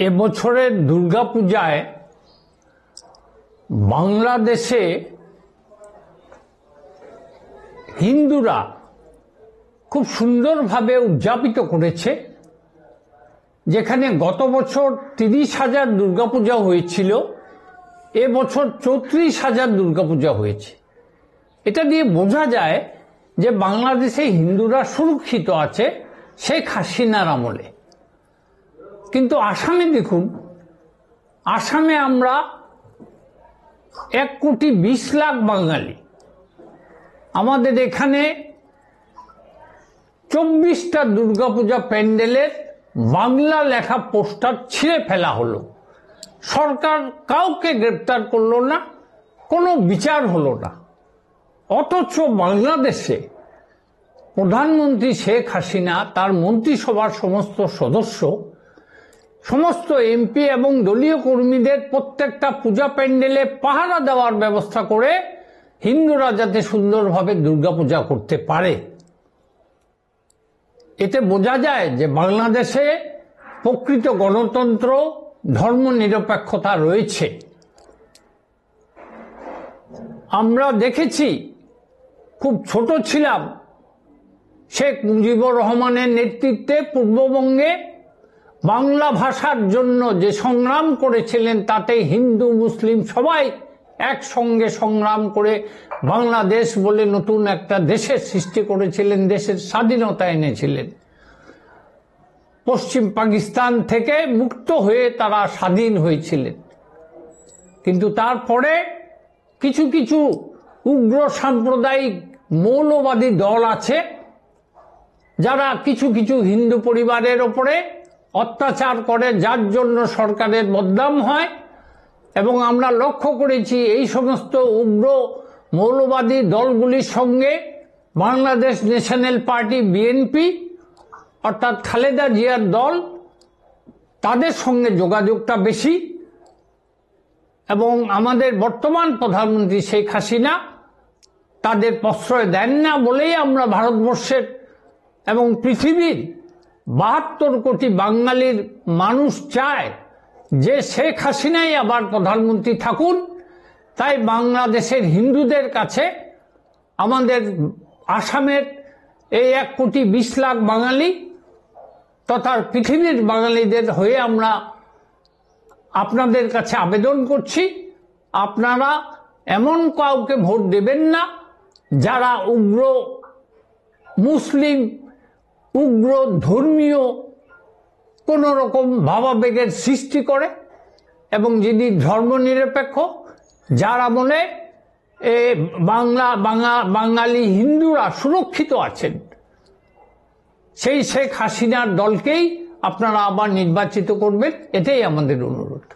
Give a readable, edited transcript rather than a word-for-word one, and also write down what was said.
এবছরের দুর্গাপূজায় বাংলাদেশে হিন্দুরা খুব সুন্দরভাবে উদযাপিত করেছে। যেখানে গত বছর 30,000 দুর্গাপূজা হয়েছিল, এবছর 34,000 দুর্গাপূজা হয়েছে। এটা দিয়ে বোঝা যায় যে বাংলাদেশে হিন্দুরা সুরক্ষিত আছে শেখ হাসিনার আমলে। কিন্তু আসামে দেখুন, আসামে আমরা 1,20,00,000 বাঙালি, আমাদের এখানে 24টা দুর্গাপূজা প্যান্ডেলের বাংলা লেখা পোস্টার ছিঁড়ে ফেলা হলো। সরকার কাউকে গ্রেপ্তার করলো না, কোনো বিচার হলো না। অথচ বাংলাদেশে প্রধানমন্ত্রী শেখ হাসিনা, তার মন্ত্রিসভার সমস্ত সদস্য, সমস্ত এমপি এবং দলীয় কর্মীদের প্রত্যেকটা পূজা প্যান্ডেলে পাহারা দেওয়ার ব্যবস্থা করে হিন্দুরা যাতে সুন্দরভাবে দুর্গাপূজা করতে পারে। এতে বোঝা যায় যে বাংলাদেশে প্রকৃত গণতন্ত্র, ধর্মনিরপেক্ষতা রয়েছে। আমরা দেখেছি, খুব ছোট ছিলাম, শেখ মুজিবুর রহমানের নেতৃত্বে পূর্ববঙ্গে বাংলা ভাষার জন্য যে সংগ্রাম করেছিলেন, তাতে হিন্দু মুসলিম সবাই একসঙ্গে সংগ্রাম করে বাংলাদেশ বলে নতুন একটা দেশের সৃষ্টি করেছিলেন, দেশের স্বাধীনতা এনেছিলেন। পশ্চিম পাকিস্তান থেকে মুক্ত হয়ে তারা স্বাধীন হয়েছিলেন। কিন্তু তারপরে কিছু কিছু উগ্র সাম্প্রদায়িক মৌলবাদী দল আছে, যারা কিছু কিছু হিন্দু পরিবারের ওপরে অত্যাচার করে, যার জন্য সরকারের বদনাম হয়। এবং আমরা লক্ষ্য করেছি এই সমস্ত উগ্র মৌলবাদী দলগুলির সঙ্গে বাংলাদেশ ন্যাশনাল পার্টি বিএনপি, অর্থাৎ খালেদা জিয়ার দল, তাদের সঙ্গে যোগাযোগটা বেশি। এবং আমাদের বর্তমান প্রধানমন্ত্রী শেখ হাসিনা তাদের প্রশ্রয় দেন না বলেই আমরা ভারতবর্ষের এবং পৃথিবীর 72 কোটি বাঙালির মানুষ চায় যে শেখ হাসিনাই আবার প্রধানমন্ত্রী থাকুন। তাই বাংলাদেশের হিন্দুদের কাছে আমাদের আসামের এই 1,20,00,000 বাঙালি তথা পৃথিবীর বাঙালিদের হয়ে আমরা আপনাদের কাছে আবেদন করছি, আপনারা এমন কাউকে ভোট দেবেন না যারা উগ্র মুসলিম, উগ্র ধর্মীয় কোন রকম ভাবাবেগের সৃষ্টি করে, এবং যিনি ধর্মনিরপেক্ষ, যারা বলে বাঙালি হিন্দুরা সুরক্ষিত আছেন, সেই শেখ হাসিনার দলকেই আপনারা আবার নির্বাচিত করবেন। এটাই আমাদের অনুরোধ।